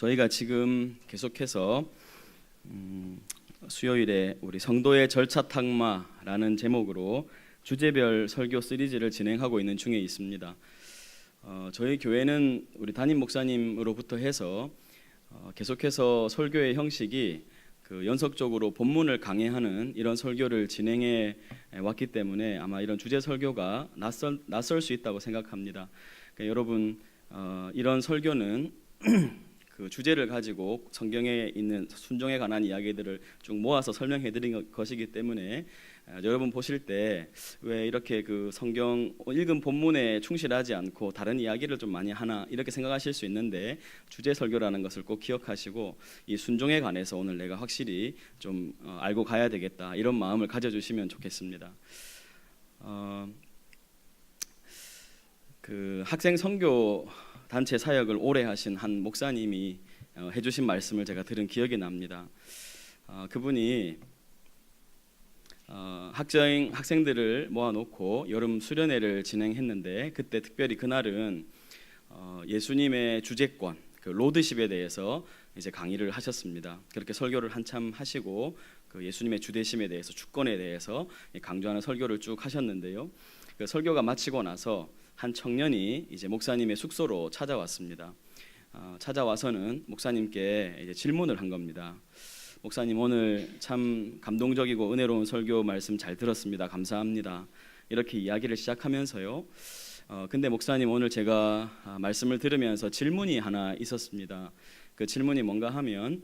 저희가 지금 계속해서 수요일에 우리 성도의 절차 탁마라는 제목으로 주제별 설교 시리즈를 진행하고 있는 중에 있습니다. 저희 교회는 우리 담임 목사님으로부터 해서 계속해서 설교의 형식이 연속적으로 본문을 강해하는 이런 설교를 진행해 왔기 때문에 아마 이런 주제 설교가 낯설 수 있다고 생각합니다. 그러니까 여러분 이런 설교는 그 주제를 가지고 성경에 있는 순종에 관한 이야기들을 쭉 모아서 설명해 드린 것이기 때문에 여러분 보실 때 왜 이렇게 그 성경 읽은 본문에 충실하지 않고 다른 이야기를 좀 많이 하나 이렇게 생각하실 수 있는데, 주제 설교라는 것을 꼭 기억하시고 이 순종에 관해서 오늘 내가 확실히 좀 알고 가야 되겠다, 이런 마음을 가져주시면 좋겠습니다. 그 학생 선교 단체 사역을 오래 하신 한 목사님이 해주신 말씀을 제가 들은 기억이 납니다. 그분이 학생들을 모아놓고 여름 수련회를 진행했는데, 그때 특별히 그날은 예수님의 주제권, 그 로드십에 대해서 이제 강의를 하셨습니다. 그렇게 설교를 한참 하시고 그 예수님의 주대심에 대해서, 주권에 대해서 강조하는 설교를 쭉 하셨는데요. 그 설교가 마치고 나서 한 청년이 이제 목사님의 숙소로 찾아왔습니다. 찾아와서는 목사님께 이제 질문을 한 겁니다. 목사님, 오늘 참 감동적이고 은혜로운 설교 말씀 잘 들었습니다. 감사합니다. 이렇게 이야기를 시작하면서요. 근데 목사님, 오늘 제가 말씀을 들으면서 질문이 하나 있었습니다. 그 질문이 뭔가 하면,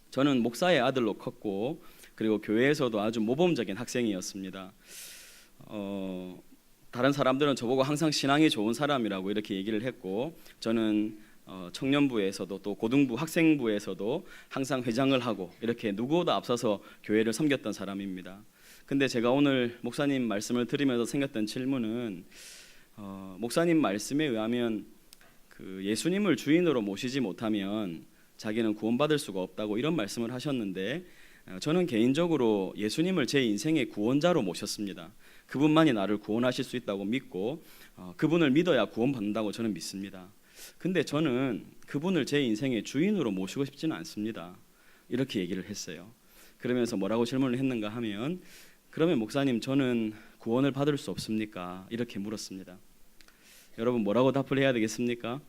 저는 목사의 아들로 컸고 그리고 교회에서도 아주 모범적인 학생이었습니다. 다른 사람들은 저보고 항상 신앙이 좋은 사람이라고 이렇게 얘기를 했고, 저는 청년부에서도 또 고등부 학생부에서도 항상 회장을 하고 이렇게 누구보다 앞서서 교회를 섬겼던 사람입니다. 근데 제가 오늘 목사님 말씀을 들으면서 생겼던 질문은, 목사님 말씀에 의하면 그 예수님을 주인으로 모시지 못하면 자기는 구원받을 수가 없다고 이런 말씀을 하셨는데, 저는 개인적으로 예수님을 제 인생의 구원자로 모셨습니다. 그분만이 나를 구원하실 수 있다고 믿고 그분을 믿어야 구원받는다고 저는 믿습니다. 근데 저는 그분을 제 인생의 주인으로 모시고 싶지는 않습니다. 이렇게 얘기를 했어요. 그러면서 뭐라고 질문을 했는가 하면, 그러면 목사님, 저는 구원을 받을 수 없습니까? 이렇게 물었습니다. 여러분, 뭐라고 답을 해야 되겠습니까?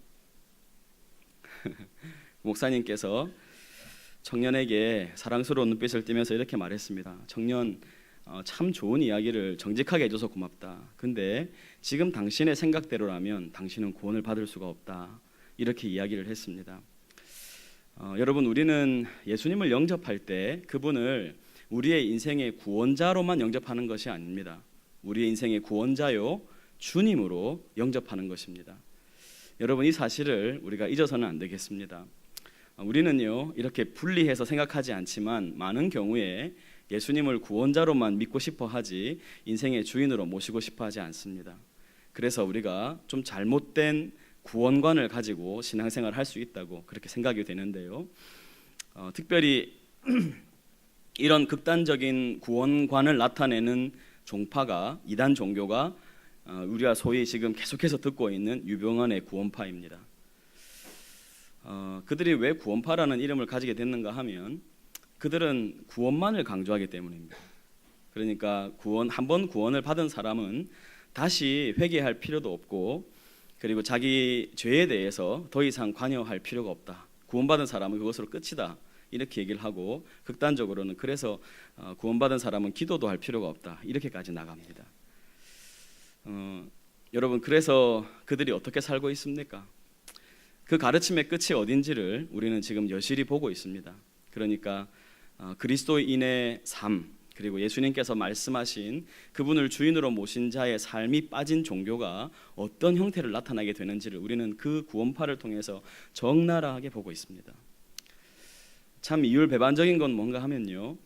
목사님께서 청년에게 사랑스러운 눈빛을 띠면서 이렇게 말했습니다. 청년, 참 좋은 이야기를 정직하게 해줘서 고맙다. 근데 지금 당신의 생각대로라면 당신은 구원을 받을 수가 없다. 이렇게 이야기를 했습니다. 여러분, 우리는 예수님을 영접할 때 그분을 우리의 인생의 구원자로만 영접하는 것이 아닙니다. 우리의 인생의 구원자요, 주님으로 영접하는 것입니다. 여러분, 이 사실을 우리가 잊어서는 안 되겠습니다. 우리는요, 이렇게 분리해서 생각하지 않지만 많은 경우에 예수님을 구원자로만 믿고 싶어 하지 인생의 주인으로 모시고 싶어 하지 않습니다. 그래서 우리가 좀 잘못된 구원관을 가지고 신앙생활을 할 수 있다고 그렇게 생각이 되는데요. 특별히 이런 극단적인 구원관을 나타내는 종파가, 이단 종교가 우리가 소위 지금 계속해서 듣고 있는 유병헌의 구원파입니다. 그들이 왜 구원파라는 이름을 가지게 됐는가 하면, 그들은 구원만을 강조하기 때문입니다. 그러니까 한번 구원을 받은 사람은 다시 회개할 필요도 없고, 그리고 자기 죄에 대해서 더 이상 관여할 필요가 없다. 구원받은 사람은 그것으로 끝이다. 이렇게 얘기를 하고, 극단적으로는 그래서 구원받은 사람은 기도도 할 필요가 없다. 이렇게까지 나갑니다. 여러분, 그래서 그들이 어떻게 살고 있습니까? 그 가르침의 끝이 어딘지를 우리는 지금 여실히 보고 있습니다. 그러니까 그리스도인의 삶, 그리고 예수님께서 말씀하신 그분을 주인으로 모신 자의 삶이 빠진 종교가 어떤 형태를 나타나게 되는지를 우리는 그 구원파를 통해서 적나라하게 보고 있습니다. 참 이율배반적인 건 뭔가 하면요,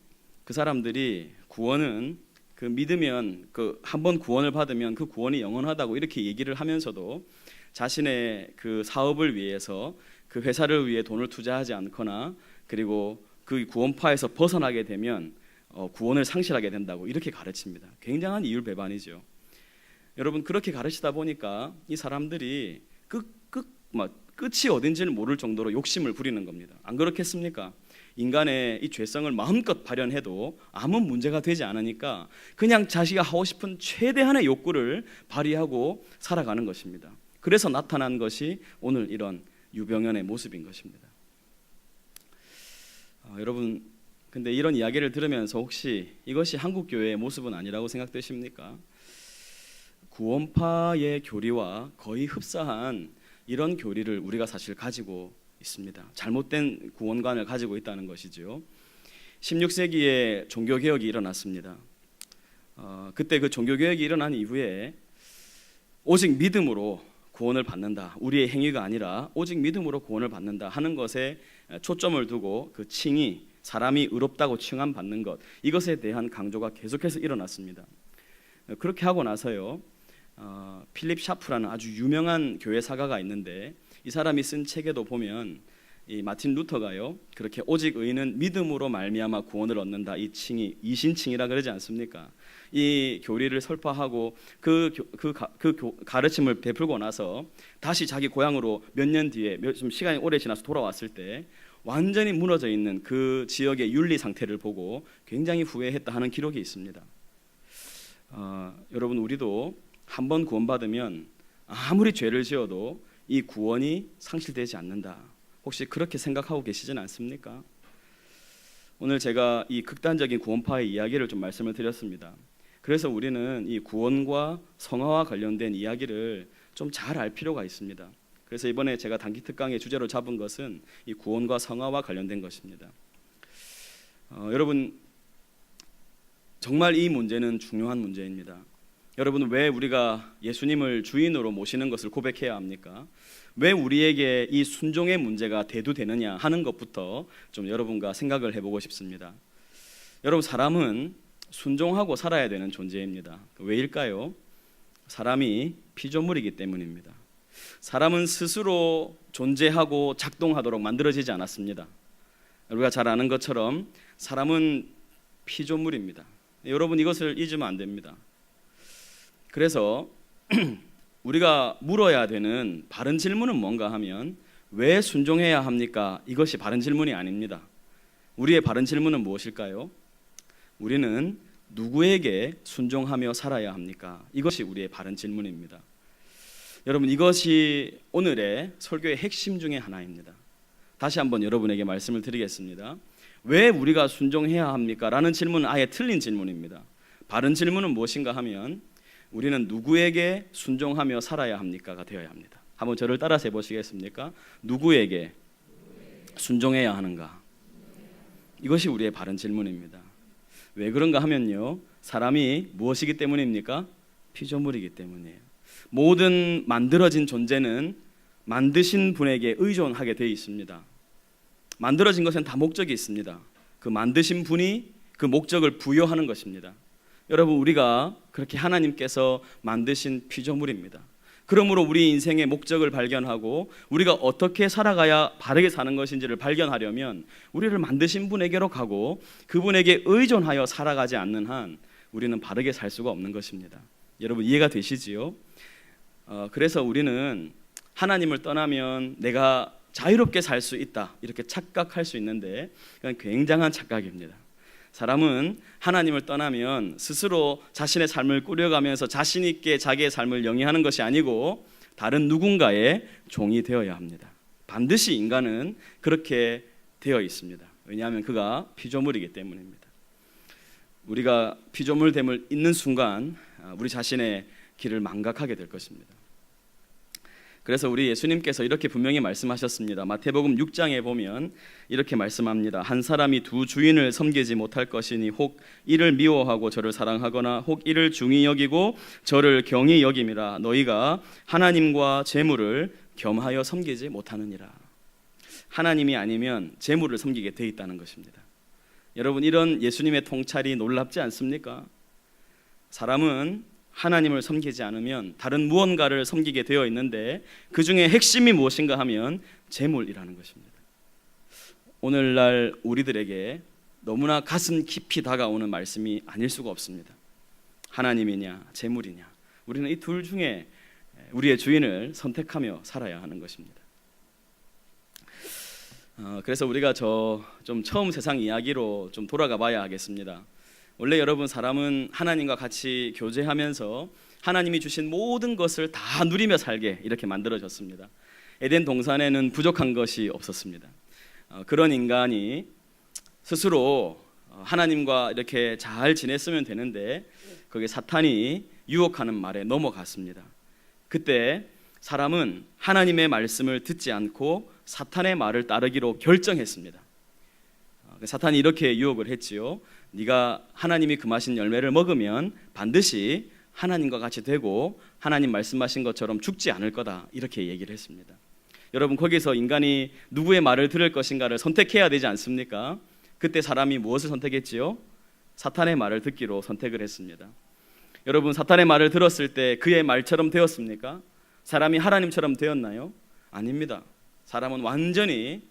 그 사람들이 구원은 그 믿으면, 그 한번 구원을 받으면 그 구원이 영원하다고 이렇게 얘기를 하면서도 자신의 그 사업을 위해서, 그 회사를 위해 돈을 투자하지 않거나, 그리고 그 구원파에서 벗어나게 되면 구원을 상실하게 된다고 이렇게 가르칩니다. 굉장한 이율배반이죠. 여러분, 그렇게 가르치다 보니까 이 사람들이 끝이 어딘지를 모를 정도로 욕심을 부리는 겁니다. 안 그렇겠습니까? 인간의 이 죄성을 마음껏 발현해도 아무 문제가 되지 않으니까 그냥 자기가 하고 싶은 최대한의 욕구를 발휘하고 살아가는 것입니다. 그래서 나타난 것이 오늘 이런 유병현의 모습인 것입니다. 여러분, 근데 이런 이야기를 들으면서 혹시 이것이 한국교회의 모습은 아니라고 생각되십니까? 구원파의 교리와 거의 흡사한 이런 교리를 우리가 사실 가지고 있습니다. 잘못된 구원관을 가지고 있다는 것이죠. 16세기에 종교개혁이 일어났습니다. 그때 그 종교개혁이 일어난 이후에 오직 믿음으로 구원을 받는다, 우리의 행위가 아니라 오직 믿음으로 구원을 받는다 하는 것에 초점을 두고 그 칭의, 사람이 의롭다고 칭함받는 것, 이것에 대한 강조가 계속해서 일어났습니다. 그렇게 하고 나서요, 필립 샤프라는 아주 유명한 교회 사가가 있는데 이 사람이 쓴 책에도 보면 이 마틴 루터가요, 그렇게 오직 의인은 믿음으로 말미암아 구원을 얻는다, 이 칭의 이신칭이라 그러지 않습니까? 이 교리를 설파하고 그 가르침을 베풀고 나서 다시 자기 고향으로 몇 년 뒤에 좀 시간이 오래 지나서 돌아왔을 때 완전히 무너져 있는 그 지역의 윤리 상태를 보고 굉장히 후회했다 하는 기록이 있습니다. 여러분, 우리도 한번 구원받으면 아무리 죄를 지어도 이 구원이 상실되지 않는다, 혹시 그렇게 생각하고 계시진 않습니까? 오늘 제가 이 극단적인 구원파의 이야기를 좀 말씀을 드렸습니다. 그래서 우리는 이 구원과 성화와 관련된 이야기를 좀 잘 알 필요가 있습니다. 그래서 이번에 제가 단기 특강의 주제로 잡은 것은 이 구원과 성화와 관련된 것입니다. 여러분, 정말 이 문제는 중요한 문제입니다. 여러분, 왜 우리가 예수님을 주인으로 모시는 것을 고백해야 합니까? 왜 우리에게 이 순종의 문제가 대두되느냐 하는 것부터 좀 여러분과 생각을 해보고 싶습니다. 여러분, 사람은 순종하고 살아야 되는 존재입니다. 왜일까요? 사람이 피조물이기 때문입니다. 사람은 스스로 존재하고 작동하도록 만들어지지 않았습니다. 우리가 잘 아는 것처럼 사람은 피조물입니다. 여러분, 이것을 잊으면 안 됩니다. 그래서 우리가 물어야 되는 바른 질문은 뭔가 하면 왜 순종해야 합니까? 이것이 바른 질문이 아닙니다. 우리의 바른 질문은 무엇일까요? 우리는 누구에게 순종하며 살아야 합니까? 이것이 우리의 바른 질문입니다. 여러분, 이것이 오늘의 설교의 핵심 중에 하나입니다. 다시 한번 여러분에게 말씀을 드리겠습니다. 왜 우리가 순종해야 합니까? 라는 질문은 아예 틀린 질문입니다. 바른 질문은 무엇인가 하면 우리는 누구에게 순종하며 살아야 합니까가 되어야 합니다. 한번 저를 따라서 해보시겠습니까? 누구에게 순종해야 하는가? 이것이 우리의 바른 질문입니다. 왜 그런가 하면요, 사람이 무엇이기 때문입니까? 피조물이기 때문이에요. 모든 만들어진 존재는 만드신 분에게 의존하게 되어 있습니다. 만들어진 것은 다 목적이 있습니다. 그 만드신 분이 그 목적을 부여하는 것입니다. 여러분, 우리가 그렇게 하나님께서 만드신 피조물입니다. 그러므로 우리 인생의 목적을 발견하고 우리가 어떻게 살아가야 바르게 사는 것인지를 발견하려면 우리를 만드신 분에게로 가고 그분에게 의존하여 살아가지 않는 한 우리는 바르게 살 수가 없는 것입니다. 여러분, 이해가 되시지요? 그래서 우리는 하나님을 떠나면 내가 자유롭게 살 수 있다, 이렇게 착각할 수 있는데 그건 굉장한 착각입니다. 사람은 하나님을 떠나면 스스로 자신의 삶을 꾸려가면서 자신 있게 자기의 삶을 영위하는 것이 아니고 다른 누군가의 종이 되어야 합니다. 반드시 인간은 그렇게 되어 있습니다. 왜냐하면 그가 피조물이기 때문입니다. 우리가 피조물됨을 잊는 순간 우리 자신의 길을 망각하게 될 것입니다. 그래서 우리 예수님께서 이렇게 분명히 말씀하셨습니다. 마태복음 6장에 보면 이렇게 말씀합니다. 한 사람이 두 주인을 섬기지 못할 것이니 혹 이를 미워하고 저를 사랑하거나 혹 이를 중히 여기고 저를 경히 여김이라. 너희가 하나님과 재물을 겸하여 섬기지 못하느니라. 하나님이 아니면 재물을 섬기게 돼 있다는 것입니다. 여러분, 이런 예수님의 통찰이 놀랍지 않습니까? 사람은 하나님을 섬기지 않으면 다른 무언가를 섬기게 되어 있는데 그 중에 핵심이 무엇인가 하면 재물이라는 것입니다. 오늘날 우리들에게 너무나 가슴 깊이 다가오는 말씀이 아닐 수가 없습니다. 하나님이냐 재물이냐, 우리는 이 둘 중에 우리의 주인을 선택하며 살아야 하는 것입니다. 그래서 우리가 좀 처음 세상 이야기로 좀 돌아가 봐야 하겠습니다. 원래 여러분, 사람은 하나님과 같이 교제하면서 하나님이 주신 모든 것을 다 누리며 살게 이렇게 만들어졌습니다. 에덴 동산에는 부족한 것이 없었습니다. 그런 인간이 스스로 하나님과 이렇게 잘 지냈으면 되는데 거기에 사탄이 유혹하는 말에 넘어갔습니다. 그때 사람은 하나님의 말씀을 듣지 않고 사탄의 말을 따르기로 결정했습니다. 사탄이 이렇게 유혹을 했지요. 네가 하나님이 금하신 열매를 먹으면 반드시 하나님과 같이 되고 하나님 말씀하신 것처럼 죽지 않을 거다, 이렇게 얘기를 했습니다. 여러분, 거기서 인간이 누구의 말을 들을 것인가를 선택해야 되지 않습니까? 그때 사람이 무엇을 선택했지요? 사탄의 말을 듣기로 선택을 했습니다. 여러분, 사탄의 말을 들었을 때 그의 말처럼 되었습니까? 사람이 하나님처럼 되었나요? 아닙니다. 사람은 완전히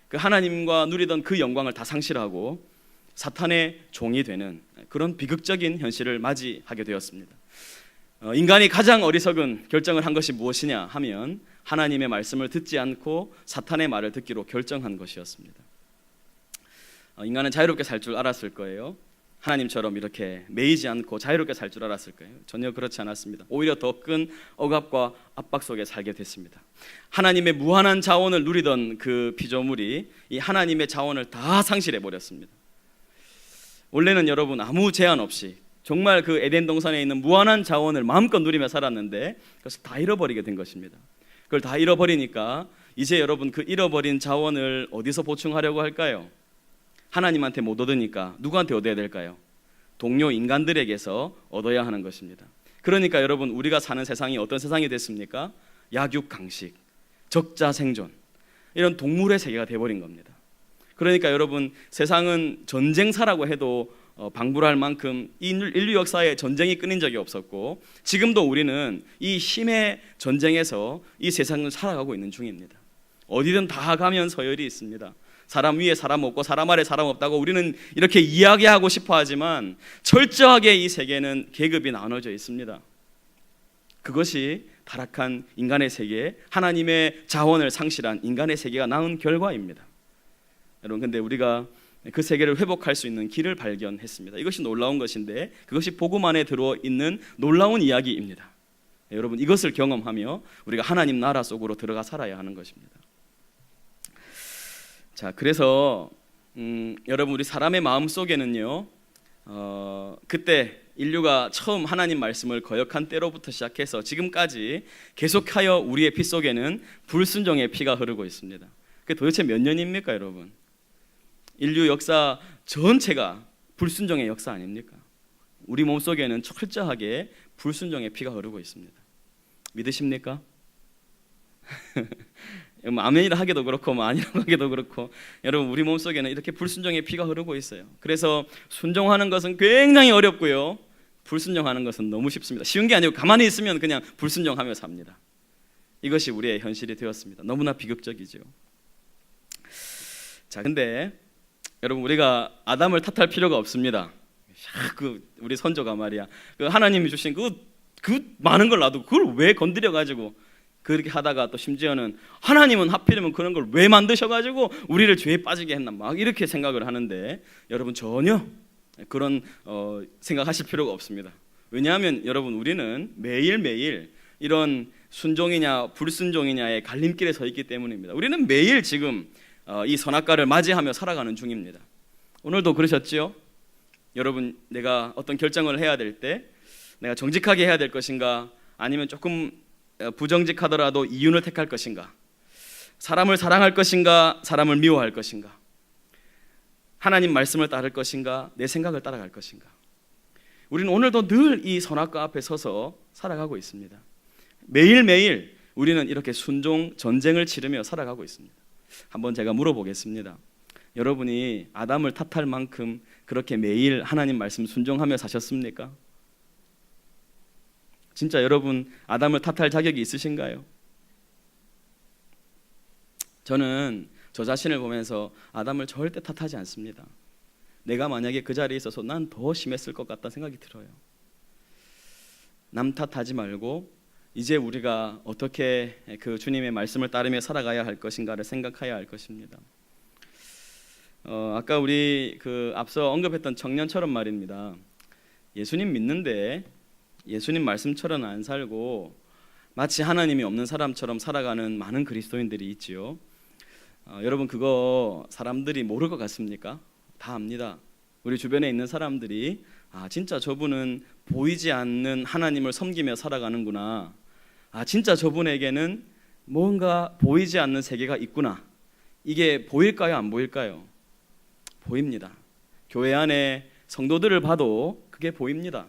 그 하나님과 누리던 그 영광을 다 상실하고 사탄의 종이 되는 그런 비극적인 현실을 맞이하게 되었습니다. 인간이 가장 어리석은 결정을 한 것이 무엇이냐 하면 하나님의 말씀을 듣지 않고 사탄의 말을 듣기로 결정한 것이었습니다. 인간은 자유롭게 살 줄 알았을 거예요. 하나님처럼 이렇게 매이지 않고 자유롭게 살 줄 알았을 거예요. 전혀 그렇지 않았습니다. 오히려 더 큰 억압과 압박 속에 살게 됐습니다. 하나님의 무한한 자원을 누리던 그 피조물이 이 하나님의 자원을 다 상실해 버렸습니다. 원래는 여러분, 아무 제한 없이 정말 그 에덴 동산에 있는 무한한 자원을 마음껏 누리며 살았는데 그것을 다 잃어버리게 된 것입니다. 그걸 다 잃어버리니까 이제 여러분, 그 잃어버린 자원을 어디서 보충하려고 할까요? 하나님한테 못 얻으니까 누구한테 얻어야 될까요? 동료 인간들에게서 얻어야 하는 것입니다. 그러니까 여러분, 우리가 사는 세상이 어떤 세상이 됐습니까? 약육강식, 적자생존, 이런 동물의 세계가 돼버린 겁니다. 그러니까 여러분, 세상은 전쟁사라고 해도 방불할 만큼 인류 역사에 전쟁이 끊인 적이 없었고 지금도 우리는 이 힘의 전쟁에서 이 세상을 살아가고 있는 중입니다. 어디든 다 가면 서열이 있습니다. 사람 위에 사람 없고 사람 아래 사람 없다고 우리는 이렇게 이야기하고 싶어 하지만 철저하게 이 세계는 계급이 나눠져 있습니다. 그것이 타락한 인간의 세계, 하나님의 자원을 상실한 인간의 세계가 낳은 결과입니다. 여러분, 근데 우리가 그 세계를 회복할 수 있는 길을 발견했습니다. 이것이 놀라운 것인데 그것이 복음 안에 들어있는 놀라운 이야기입니다. 여러분, 이것을 경험하며 우리가 하나님 나라 속으로 들어가 살아야 하는 것입니다. 자, 그래서 여러분, 우리 사람의 마음 속에는요, 그때 인류가 처음 하나님 말씀을 거역한 때로부터 시작해서 지금까지 계속하여 우리의 피 속에는 불순종의 피가 흐르고 있습니다. 그게 도대체 몇 년입니까, 여러분? 인류 역사 전체가 불순종의 역사 아닙니까? 우리 몸속에는 철저하게 불순종의 피가 흐르고 있습니다. 믿으십니까? 아멘이라 하기도 그렇고 아니라고 하기도 그렇고, 여러분, 우리 몸속에는 이렇게 불순종의 피가 흐르고 있어요. 그래서 순종하는 것은 굉장히 어렵고요, 불순종하는 것은 너무 쉽습니다. 쉬운 게 아니고 가만히 있으면 그냥 불순종하며 삽니다. 이것이 우리의 현실이 되었습니다. 너무나 비극적이죠. 자, 근데 여러분, 우리가 아담을 탓할 필요가 없습니다. 우리 선조가 말이야, 하나님이 주신 그 많은 걸 놔두고 그걸 왜 건드려가지고 그렇게 하다가 또 심지어는 하나님은 하필이면 그런 걸 왜 만드셔가지고 우리를 죄에 빠지게 했나, 막 이렇게 생각을 하는데 여러분, 전혀 그런 생각하실 필요가 없습니다. 왜냐하면 여러분, 우리는 매일매일 이런 순종이냐 불순종이냐의 갈림길에 서 있기 때문입니다. 우리는 매일 지금 이 선악과를 맞이하며 살아가는 중입니다. 오늘도 그러셨지요? 여러분, 내가 어떤 결정을 해야 될 때 내가 정직하게 해야 될 것인가, 아니면 조금 부정직하더라도 이윤을 택할 것인가, 사람을 사랑할 것인가, 사람을 미워할 것인가, 하나님 말씀을 따를 것인가, 내 생각을 따라갈 것인가. 우리는 오늘도 늘 이 선악과 앞에 서서 살아가고 있습니다. 매일매일 우리는 이렇게 순종 전쟁을 치르며 살아가고 있습니다. 한번 제가 물어보겠습니다. 여러분이 아담을 탓할 만큼 그렇게 매일 하나님 말씀 순종하며 사셨습니까? 진짜 여러분, 아담을 탓할 자격이 있으신가요? 저는 저 자신을 보면서 아담을 절대 탓하지 않습니다. 내가 만약에 그 자리에 있어서 난 더 심했을 것 같다는 생각이 들어요. 남 탓하지 말고 이제 우리가 어떻게 그 주님의 말씀을 따르며 살아가야 할 것인가를 생각해야 할 것입니다. 아까 우리 앞서 언급했던 청년처럼 말입니다. 예수님 믿는데 예수님 말씀처럼 안 살고 마치 하나님이 없는 사람처럼 살아가는 많은 그리스도인들이 있지요. 여러분 그거 사람들이 모를 것 같습니까? 다 압니다. 우리 주변에 있는 사람들이 진짜 저분은 보이지 않는 하나님을 섬기며 살아가는구나. 진짜 저분에게는 뭔가 보이지 않는 세계가 있구나. 이게 보일까요? 안 보일까요? 보입니다. 교회 안에 성도들을 봐도 그게 보입니다.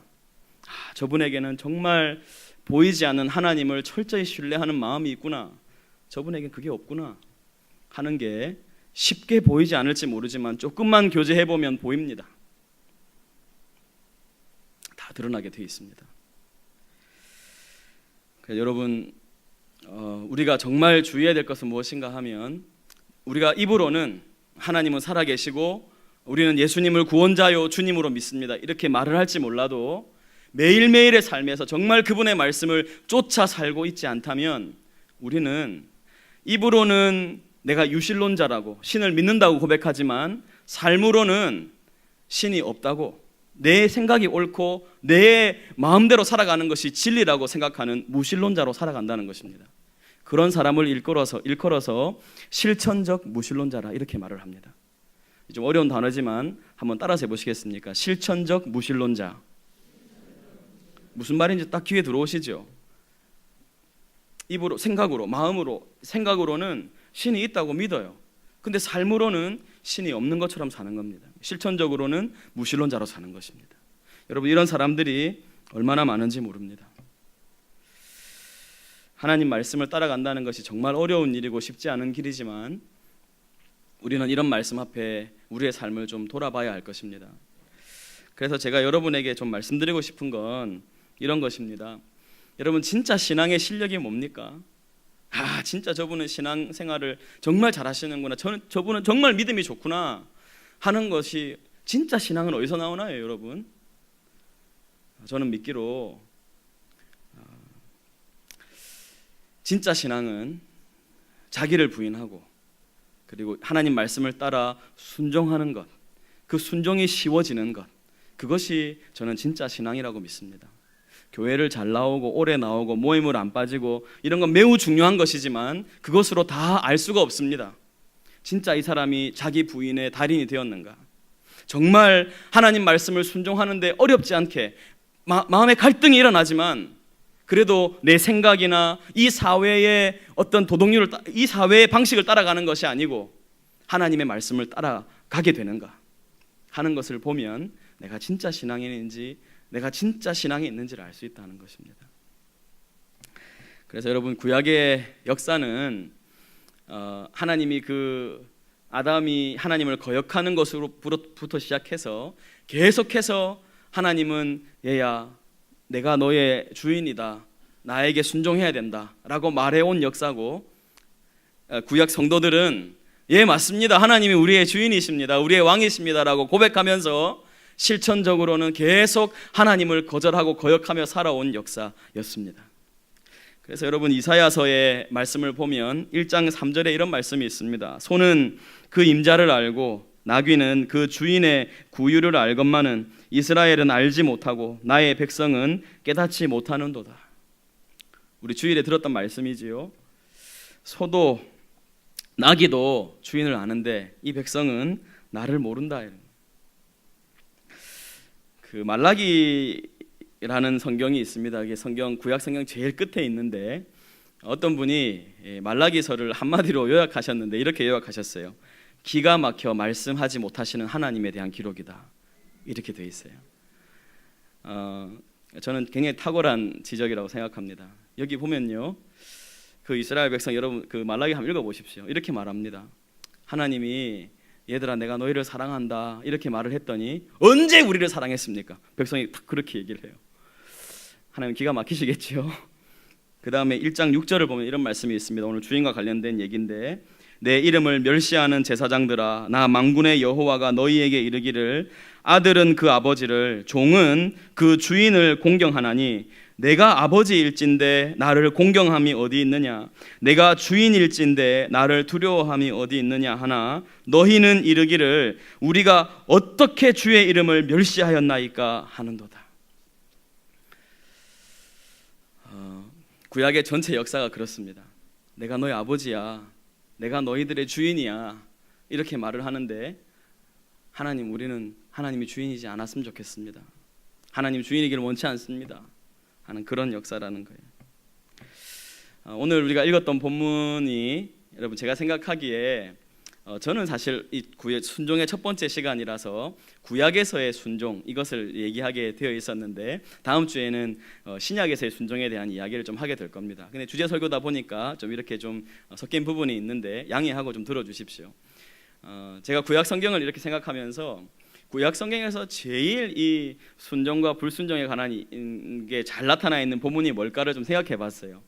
저분에게는 정말 보이지 않는 하나님을 철저히 신뢰하는 마음이 있구나. 저분에게는 그게 없구나 하는 게 쉽게 보이지 않을지 모르지만 조금만 교제해보면 보입니다. 다 드러나게 되어 있습니다. 그래서 여러분 우리가 정말 주의해야 될 것은 무엇인가 하면 우리가 입으로는 하나님은 살아계시고 우리는 예수님을 구원자요 주님으로 믿습니다 이렇게 말을 할지 몰라도 매일매일의 삶에서 정말 그분의 말씀을 쫓아 살고 있지 않다면 우리는 입으로는 내가 유신론자라고 신을 믿는다고 고백하지만 삶으로는 신이 없다고 내 생각이 옳고 내 마음대로 살아가는 것이 진리라고 생각하는 무신론자로 살아간다는 것입니다. 그런 사람을 일컬어서 실천적 무신론자라 이렇게 말을 합니다. 좀 어려운 단어지만 한번 따라서 해보시겠습니까? 실천적 무신론자. 무슨 말인지 딱 귀에 들어오시죠? 입으로, 생각으로, 마음으로, 생각으로는 신이 있다고 믿어요. 근데 삶으로는 신이 없는 것처럼 사는 겁니다. 실천적으로는 무신론자로 사는 것입니다. 여러분 이런 사람들이 얼마나 많은지 모릅니다. 하나님 말씀을 따라간다는 것이 정말 어려운 일이고 쉽지 않은 길이지만 우리는 이런 말씀 앞에 우리의 삶을 좀 돌아봐야 할 것입니다. 그래서 제가 여러분에게 좀 말씀드리고 싶은 건 이런 것입니다. 여러분 진짜 신앙의 실력이 뭡니까? 진짜 저분은 신앙생활을 정말 잘하시는구나, 저분은 정말 믿음이 좋구나 하는 것이 진짜 신앙은 어디서 나오나요 여러분? 저는 믿기로 진짜 신앙은 자기를 부인하고 그리고 하나님 말씀을 따라 순종하는 것, 그 순종이 쉬워지는 것, 그것이 저는 진짜 신앙이라고 믿습니다. 교회를 잘 나오고 오래 나오고 모임을 안 빠지고 이런 건 매우 중요한 것이지만 그것으로 다 알 수가 없습니다. 진짜 이 사람이 자기 부인의 달인이 되었는가, 정말 하나님 말씀을 순종하는데 어렵지 않게 마음에 갈등이 일어나지만 그래도 내 생각이나 이 사회의 어떤 도덕률을, 이 사회의 방식을 따라가는 것이 아니고 하나님의 말씀을 따라가게 되는가 하는 것을 보면 내가 진짜 신앙인인지 내가 진짜 신앙이 있는지를 알 수 있다는 것입니다. 그래서 여러분 구약의 역사는 하나님이 아담이 하나님을 거역하는 것으로부터 시작해서 계속해서 하나님은 얘야 내가 너의 주인이다, 나에게 순종해야 된다 라고 말해온 역사고, 구약 성도들은 예 맞습니다, 하나님이 우리의 주인이십니다, 우리의 왕이십니다 라고 고백하면서 실천적으로는 계속 하나님을 거절하고 거역하며 살아온 역사였습니다. 그래서 여러분 이사야서의 말씀을 보면 1장 3절에 이런 말씀이 있습니다. 소는 그 임자를 알고 나귀는 그 주인의 구유를 알건만은 이스라엘은 알지 못하고 나의 백성은 깨닫지 못하는도다. 우리 주일에 들었던 말씀이지요. 소도 나귀도 주인을 아는데 이 백성은 나를 모른다. 말라기라는 성경이 있습니다. 이게 구약 성경 제일 끝에 있는데 어떤 분이 말라기서를 한마디로 요약하셨는데 이렇게 요약하셨어요. 기가 막혀 말씀하지 못하시는 하나님에 대한 기록이다. 이렇게 돼 있어요. 저는 굉장히 탁월한 지적이라고 생각합니다. 여기 보면요, 그 이스라엘 백성 여러분 말라기 한번 읽어보십시오. 이렇게 말합니다. 하나님이 얘들아 내가 너희를 사랑한다 이렇게 말을 했더니 언제 우리를 사랑했습니까? 백성이 딱 그렇게 얘기를 해요. 하나님 기가 막히시겠죠. 그 다음에 1장 6절을 보면 이런 말씀이 있습니다. 오늘 주인과 관련된 얘기인데 내 이름을 멸시하는 제사장들아 나 만군의 여호와가 너희에게 이르기를 아들은 그 아버지를 종은 그 주인을 공경하나니 내가 아버지일진데 나를 공경함이 어디 있느냐? 내가 주인일진데 나를 두려워함이 어디 있느냐 하나 너희는 이르기를 우리가 어떻게 주의 이름을 멸시하였나이까 하는도다. 구약의 전체 역사가 그렇습니다. 내가 너희 아버지야, 내가 너희들의 주인이야, 이렇게 말을 하는데 하나님, 우리는 하나님이 주인이지 않았으면 좋겠습니다. 하나님 주인이기를 원치 않습니다 하는 그런 역사라는 거예요. 오늘 우리가 읽었던 본문이 여러분 제가 생각하기에 저는 사실 이 순종의 첫 번째 시간이라서 구약에서의 순종 이것을 얘기하게 되어 있었는데 다음 주에는 신약에서의 순종에 대한 이야기를 좀 하게 될 겁니다. 근데 주제 설교다 보니까 좀 이렇게 좀 섞인 부분이 있는데 양해하고 좀 들어주십시오. 제가 구약 성경을 이렇게 생각하면서 구약 성경에서 제일 이 순종과 불순종에 관한 게 잘 나타나 있는 본문이 뭘까를 좀 생각해 봤어요.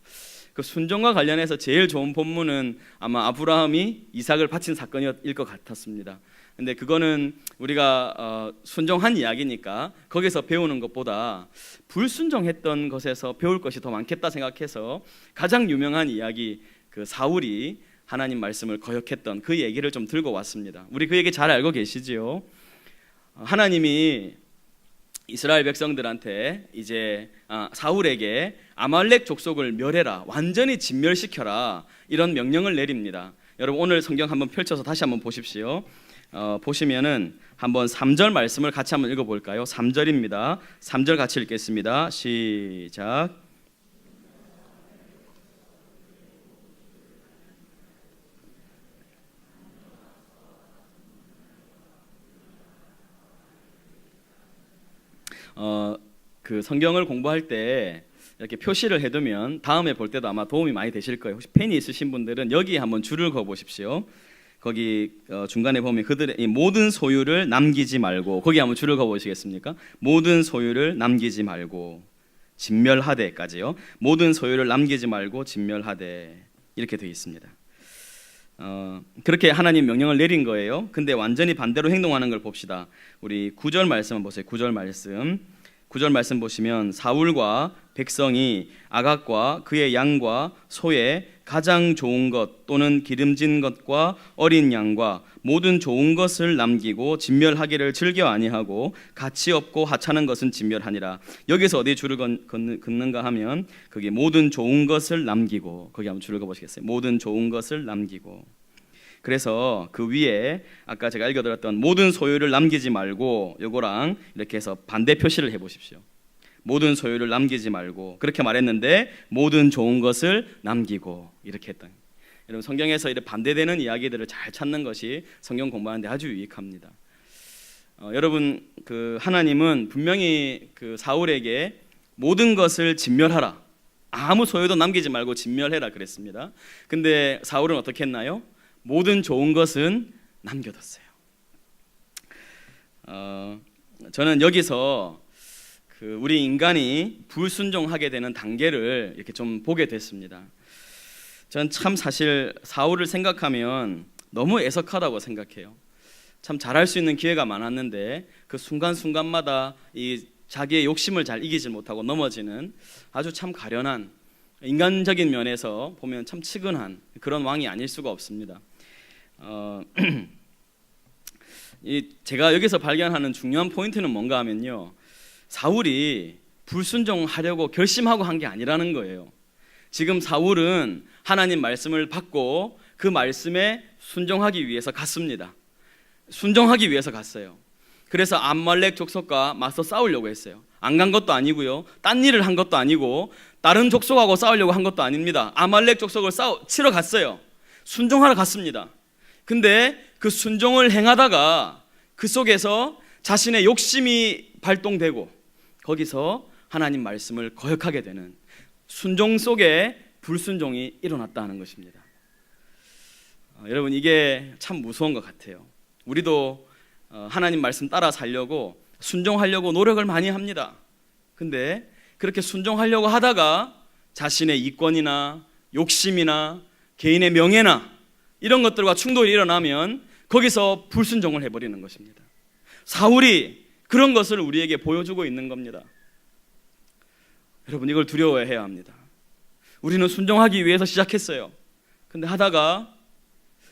그 순종과 관련해서 제일 좋은 본문은 아마 아브라함이 이삭을 바친 사건일 것 같았습니다. 근데 그거는 우리가 순종한 이야기니까 거기서 배우는 것보다 불순종했던 것에서 배울 것이 더 많겠다 생각해서 가장 유명한 이야기, 그 사울이 하나님 말씀을 거역했던 그 얘기를 좀 들고 왔습니다. 우리 그 얘기 잘 알고 계시지요? 하나님이 이스라엘 백성들한테 이제 사울에게 아말렉 족속을 멸해라, 완전히 진멸시켜라, 이런 명령을 내립니다. 여러분 오늘 성경 한번 펼쳐서 다시 한번 보십시오. 보시면은 한번 3절 말씀을 같이 한번 읽어볼까요? 3절입니다. 3절 같이 읽겠습니다. 시작. 그 성경을 공부할 때 이렇게 표시를 해두면 다음에 볼 때도 아마 도움이 많이 되실 거예요. 혹시 펜이 있으신 분들은 여기 한번 줄을 그어 보십시오. 거기 중간에 보면 그들의 이 모든 소유를 남기지 말고, 거기 한번 줄을 그어 보시겠습니까? 모든 소유를 남기지 말고 진멸하되까지요. 모든 소유를 남기지 말고 진멸하되, 이렇게 되어 있습니다. 그렇게 하나님 명령을 내린 거예요. 근데 완전히 반대로 행동하는 걸 봅시다. 우리 9절 말씀을 보세요. 9절 말씀 보시면 사울과 백성이 아각과 그의 양과 소의 가장 좋은 것 또는 기름진 것과 어린 양과 모든 좋은 것을 남기고 진멸하기를 즐겨 아니하고 가치 없고 하찮은 것은 진멸하니라. 여기서 어디 줄을 긋는가 하면 거기 모든 좋은 것을 남기고, 거기 한번 줄을 그어보시겠어요? 모든 좋은 것을 남기고. 그래서 그 위에 아까 제가 읽어드렸던 모든 소유를 남기지 말고, 요거랑 이렇게 해서 반대 표시를 해보십시오. 모든 소유를 남기지 말고, 그렇게 말했는데 모든 좋은 것을 남기고, 이렇게 했던. 여러분 성경에서 이렇게 반대되는 이야기들을 잘 찾는 것이 성경 공부하는데 아주 유익합니다. 여러분 그 하나님은 분명히 그 사울에게 모든 것을 진멸하라, 아무 소유도 남기지 말고 진멸해라 그랬습니다. 근데 사울은 어떻게 했나요? 모든 좋은 것은 남겨뒀어요. 저는 여기서 그 우리 인간이 불순종하게 되는 단계를 이렇게 좀 보게 됐습니다. 전 참 사실 사울을 생각하면 너무 애석하다고 생각해요. 참 잘할 수 있는 기회가 많았는데 그 순간순간마다 이 자기의 욕심을 잘 이기지 못하고 넘어지는 아주 참 가련한, 인간적인 면에서 보면 참 측은한 그런 왕이 아닐 수가 없습니다. 제가 여기서 발견하는 중요한 포인트는 뭔가 하면요, 사울이 불순종하려고 결심하고 한 게 아니라는 거예요. 지금 사울은 하나님 말씀을 받고 그 말씀에 순종하기 위해서 갔습니다. 순종하기 위해서 갔어요. 그래서 아말렉 족속과 맞서 싸우려고 했어요. 안 간 것도 아니고요, 딴 일을 한 것도 아니고 다른 족속하고 싸우려고 한 것도 아닙니다. 아말렉 족속을 치러 갔어요. 순종하러 갔습니다. 근데 그 순종을 행하다가 그 속에서 자신의 욕심이 발동되고 거기서 하나님 말씀을 거역하게 되는, 순종 속에 불순종이 일어났다는 것입니다. 여러분 이게 참 무서운 것 같아요. 우리도 하나님 말씀 따라 살려고 순종하려고 노력을 많이 합니다. 근데 그렇게 순종하려고 하다가 자신의 이권이나 욕심이나 개인의 명예나 이런 것들과 충돌이 일어나면 거기서 불순종을 해버리는 것입니다. 사울이 그런 것을 우리에게 보여주고 있는 겁니다. 여러분, 이걸 두려워해야 합니다. 우리는 순종하기 위해서 시작했어요. 근데 하다가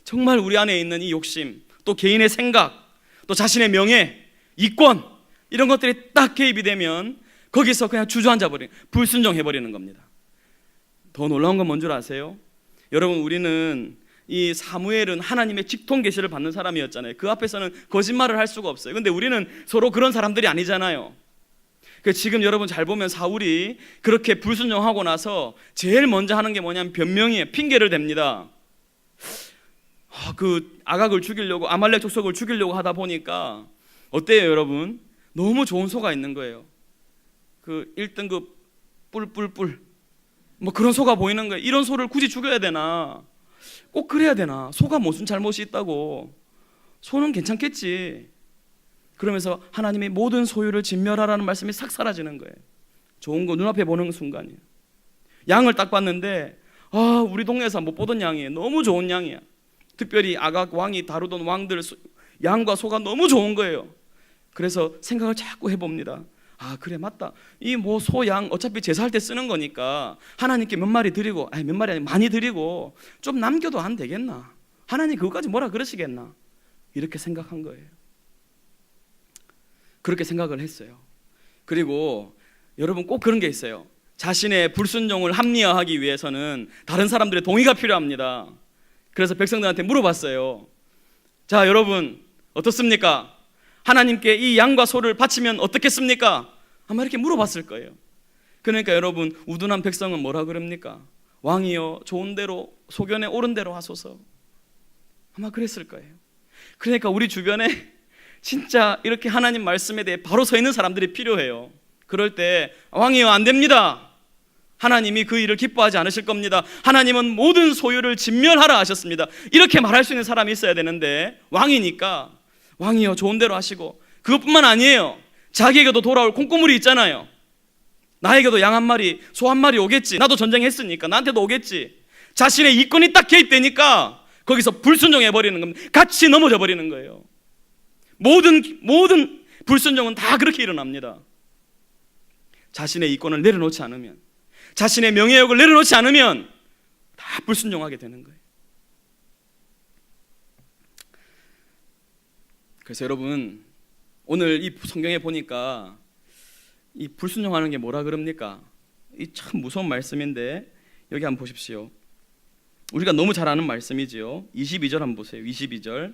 정말 우리 안에 있는 이 욕심, 또 개인의 생각, 또 자신의 명예, 이권, 이런 것들이 딱 개입이 되면 거기서 그냥 주저앉아버리는, 불순종해버리는 겁니다. 더 놀라운 건 뭔 줄 아세요? 여러분, 우리는 이 사무엘은 하나님의 직통 계시를 받는 사람이었잖아요. 그 앞에서는 거짓말을 할 수가 없어요. 근데 우리는 서로 그런 사람들이 아니잖아요. 지금 여러분 잘 보면 사울이 그렇게 불순종하고 나서 제일 먼저 하는 게 뭐냐면 변명이에요. 핑계를 댈니다. 그 아각을 죽이려고, 아말렉 족속을 죽이려고 하다 보니까 어때요 여러분? 너무 좋은 소가 있는 거예요. 그 1등급 뿔뿔뿔 뭐 그런 소가 보이는 거예요. 이런 소를 굳이 죽여야 되나? 꼭 그래야 되나? 소가 무슨 잘못이 있다고? 소는 괜찮겠지. 그러면서 하나님의 모든 소유를 진멸하라는 말씀이 싹 사라지는 거예요. 좋은 거 눈앞에 보는 순간이에요. 양을 딱 봤는데 우리 동네에서 못 보던 양이에요. 너무 좋은 양이야. 특별히 아각 왕이 다루던 왕들 양과 소가 너무 좋은 거예요. 그래서 생각을 자꾸 해봅니다. 그래 맞다. 이 뭐 소, 양 어차피 제사할 때 쓰는 거니까 하나님께 몇 마리 드리고, 몇 마리 아니 많이 드리고 좀 남겨도 안 되겠나? 하나님 그것까지 뭐라 그러시겠나? 이렇게 생각한 거예요. 그렇게 생각을 했어요. 그리고 여러분 꼭 그런 게 있어요. 자신의 불순종을 합리화하기 위해서는 다른 사람들의 동의가 필요합니다. 그래서 백성들한테 물어봤어요. 자, 여러분 어떻습니까? 하나님께 이 양과 소를 바치면 어떻겠습니까? 아마 이렇게 물어봤을 거예요. 그러니까 여러분, 우둔한 백성은 뭐라 그럽니까? 왕이여 좋은 대로 소견에 옳은 대로 하소서. 아마 그랬을 거예요. 그러니까 우리 주변에 진짜 이렇게 하나님 말씀에 대해 바로 서 있는 사람들이 필요해요. 그럴 때 왕이여 안 됩니다. 하나님이 그 일을 기뻐하지 않으실 겁니다. 하나님은 모든 소유를 진멸하라 하셨습니다. 이렇게 말할 수 있는 사람이 있어야 되는데 왕이니까 왕이여 좋은 대로 하시고, 그것뿐만 아니에요. 자기에게도 돌아올 콩고물이 있잖아요. 나에게도 양 한 마리, 소 한 마리 오겠지. 나도 전쟁했으니까 나한테도 오겠지. 자신의 이권이 딱 개입되니까 거기서 불순종해버리는 겁니다. 같이 넘어져 버리는 거예요. 모든 불순종은 다 그렇게 일어납니다. 자신의 이권을 내려놓지 않으면, 자신의 명예욕을 내려놓지 않으면 다 불순종하게 되는 거예요. 그래서 여러분, 오늘 이 성경에 보니까 이 불순종하는 게 뭐라 그럽니까? 이 참 무서운 말씀인데 여기 한번 보십시오. 우리가 너무 잘 아는 말씀이지요. 22절 한번 보세요. 22절.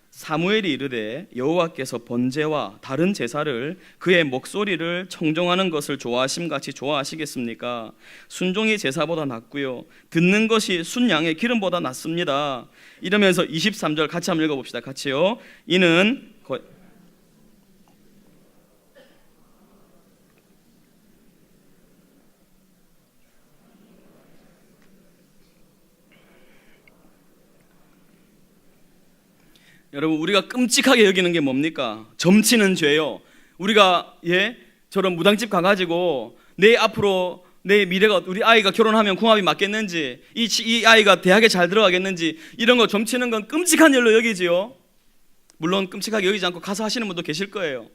사무엘이 이르되 여호와께서 번제와 다른 제사를 그의 목소리를 청종하는 것을 좋아하심같이 좋아하시겠습니까? 순종이 제사보다 낫고요, 듣는 것이 순양의 기름보다 낫습니다. 이러면서 23절 같이 한번 읽어봅시다. 같이요. 이는 여러분, 우리가 끔찍하게 여기는 게 뭡니까? 점치는 죄요. 우리가 저런 무당집 가가지고 내 앞으로 내 미래가, 우리 아이가 결혼하면 궁합이 맞겠는지, 이 아이가 대학에 잘 들어가겠는지, 이런 거 점치는 건 끔찍한 일로 여기지요. 물론 끔찍하게 여기지 않고 가서 하시는 분도 계실 거예요.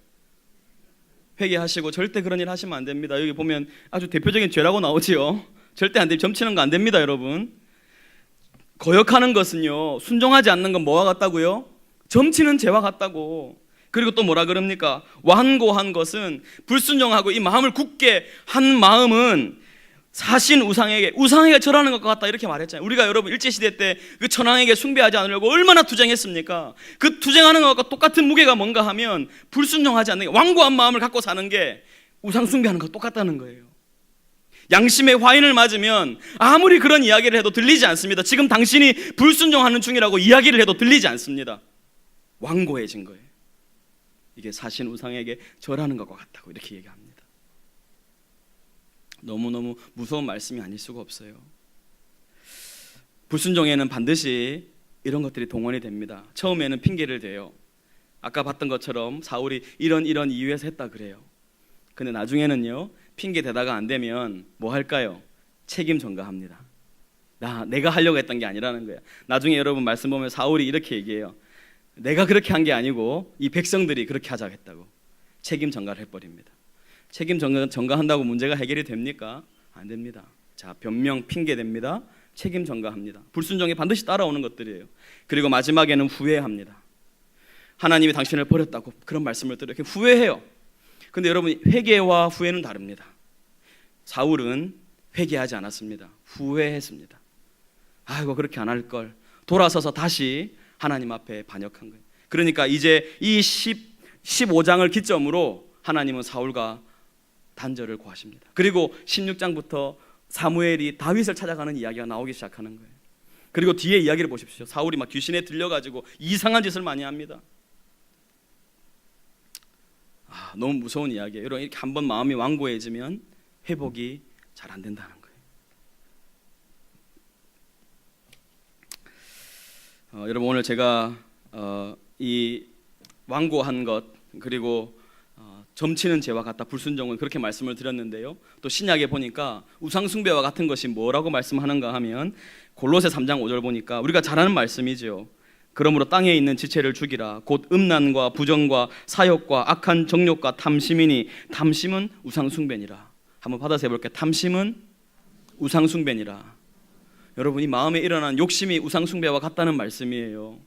회개하시고 절대 그런 일 하시면 안 됩니다. 여기 보면 아주 대표적인 죄라고 나오지요. 절대 안 돼요. 점치는 거 안 됩니다, 여러분. 거역하는 것은요, 순종하지 않는 건 뭐와 같다고요? 점치는 죄와 같다고. 그리고 또 뭐라 그럽니까? 완고한 것은, 불순종하고 이 마음을 굳게 한 마음은 사신 우상에게 절하는 것과 같다, 이렇게 말했잖아요. 우리가 여러분 일제시대 때 그 천황에게 숭배하지 않으려고 얼마나 투쟁했습니까? 그 투쟁하는 것과 똑같은 무게가 뭔가 하면 불순종하지 않는 게, 완고한 마음을 갖고 사는 게 우상 숭배하는 것 똑같다는 거예요. 양심의 화인을 맞으면 아무리 그런 이야기를 해도 들리지 않습니다. 지금 당신이 불순종하는 중이라고 이야기를 해도 들리지 않습니다. 완고해진 거예요. 이게 사신 우상에게 절하는 것과 같다고 이렇게 얘기합니다. 너무너무 무서운 말씀이 아닐 수가 없어요. 불순종에는 반드시 이런 것들이 동원이 됩니다. 처음에는 핑계를 대요. 아까 봤던 것처럼 사울이 이런 이유에서 했다 그래요. 근데 나중에는요, 핑계 대다가 안 되면 뭐 할까요? 책임 전가합니다. 내가 하려고 했던 게 아니라는 거예요. 나중에 여러분 말씀 보면 사울이 이렇게 얘기해요. 내가 그렇게 한 게 아니고 이 백성들이 그렇게 하자고 했다고 책임 전가를 해버립니다. 책임 전가한다고 문제가 해결이 됩니까? 안 됩니다. 자, 변명, 핑계 됩니다. 책임 전가합니다. 불순종이 반드시 따라오는 것들이에요. 그리고 마지막에는 후회합니다. 하나님이 당신을 버렸다고 그런 말씀을 들어요. 후회해요. 근데 여러분, 회개와 후회는 다릅니다. 사울은 회개하지 않았습니다. 후회했습니다. 아이고, 그렇게 안 할 걸. 돌아서서 다시 하나님 앞에 반역한 거예요. 그러니까 이제 이 15장을 기점으로 하나님은 사울과 단절을 고하십니다. 그리고 16장부터 사무엘이 다윗을 찾아가는 이야기가 나오기 시작하는 거예요. 그리고 뒤에 이야기를 보십시오. 사울이 막 귀신에 들려가지고 이상한 짓을 많이 합니다. 너무 무서운 이야기예요. 여러분, 이렇게 한번 마음이 완고해지면 회복이 잘 안 된다는 거예요. 여러분, 오늘 제가 이 완고한 것, 그리고 점치는 죄와 같다, 불순종은, 그렇게 말씀을 드렸는데요. 또 신약에 보니까 우상숭배와 같은 것이 뭐라고 말씀하는가 하면 골로새 3장 5절 보니까 우리가 잘 아는 말씀이죠. 그러므로 땅에 있는 지체를 죽이라. 곧 음란과 부정과 사욕과 악한 정욕과 탐심이니 탐심은 우상숭배니라. 한번 받아서 해볼게요. 탐심은 우상숭배니라. 여러분이 마음에 일어난 욕심이 우상숭배와 같다는 말씀이에요.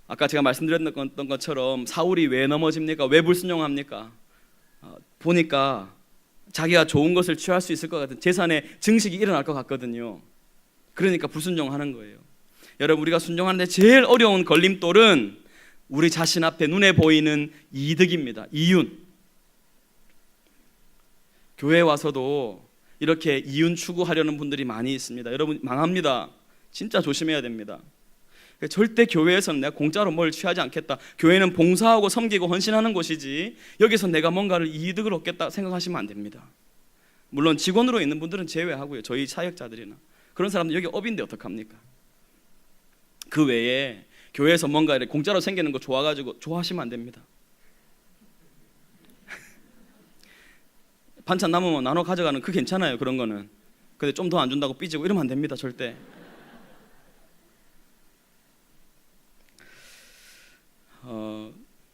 아까 제가 말씀드렸던 것처럼 사울이 왜 넘어집니까? 왜 불순종합니까? 보니까 자기가 좋은 것을 취할 수 있을 것 같은 재산의 증식이 일어날 것 같거든요. 그러니까 불순종하는 거예요. 여러분, 우리가 순종하는데 제일 어려운 걸림돌은 우리 자신 앞에 눈에 보이는 이득입니다. 이윤. 교회에 와서도 이렇게 이윤 추구하려는 분들이 많이 있습니다. 여러분, 망합니다. 진짜 조심해야 됩니다. 절대 교회에서는 내가 공짜로 뭘 취하지 않겠다. 교회는 봉사하고 섬기고 헌신하는 곳이지 여기서 내가 뭔가를 이득을 얻겠다 생각하시면 안 됩니다. 물론 직원으로 있는 분들은 제외하고요. 저희 사역자들이나 그런 사람들 여기 업인데 어떡합니까? 그 외에 교회에서 뭔가 이렇게 공짜로 생기는 거 좋아가지고 좋아하시면 안 됩니다. 반찬 남으면 나눠 가져가는 그 괜찮아요. 그런 거는. 근데 좀 더 안 준다고 삐지고 이러면 안 됩니다. 절대.